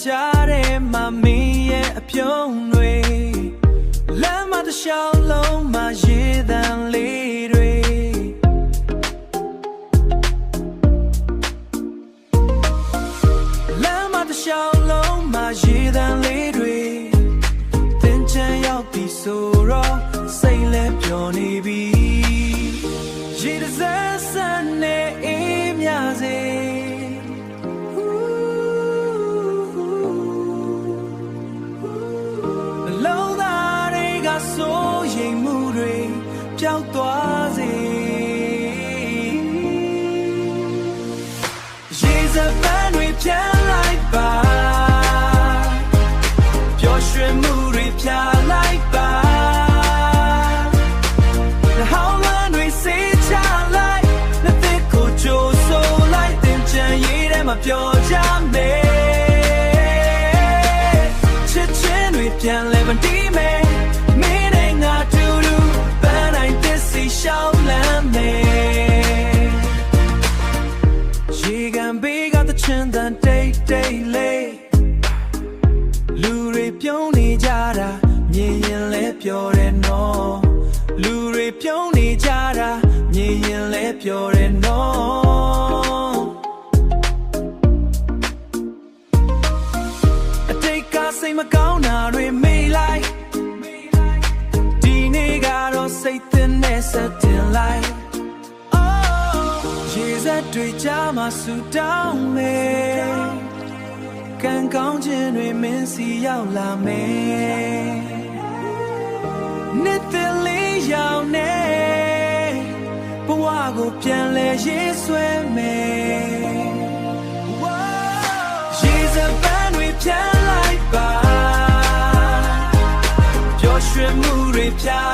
ကြားထဲမှာမင်းရဲ့အပြုံးတွေလမ်းမတစ်လျှောက်လုံးမှာရေသံလေးတွေလမ်းမတစ်လျှောက်လုံးမှာရေသံလေးတွေသင်ချမ်းရောက်ပြီဆိုတော့စိတ်လည်းပျော်နေပြီရေတစ်စက်စက်နဲ့အေးမြစေလုံးသားတွေကစိုးရိမ်မှုတွေပျောက်သွားစေရေစပန်းတွေပြန်လိုက်ပါပျော်ရွှင်မှုတွေဖြာလိုက်ပါဟောင်းလန်းတွေစေးချလိုက်လက်သစ်ကိုကြိုးဆိုလိုက်သင်ချမ်းရေးထဲမှာပျော်ကြမယ်ပြန်လဲမတီးမယ်မင်းနဲ့ငါတူတူပန်းတိုင်းသစ်စီရှောင်းလမ်းမယ်ရေကန်ဘေးကသချင်းတန်တိတ်တိတ်လေးလူတွေပြုံးနေကြတာမြင်ရင်လဲပျော်တယ်နော်လူတွေပြုံးနေကြတာမြင်ရင်လဲပျော်တယ်နော်အတိတ်ကစိတ်မကောင်းတာတွေမေးလိုက်ဒီနေ့ကတော့စိတ်သစ်နဲ့ဆက်တင်လိုက်ရေစက်တွေကြားမှာဆူတောင်းမယ်ကံကောင်းခြင်းတွေမင်းစီရောက်လာမယ်နှစ်သက်လေးရောက်နေဘဝကိုပြန်လဲရေးဆွဲမယ်ရေစက်ပန်းတွေပြန်လိုက်ပါပျော်ရွှင်မှုတွေဖြာ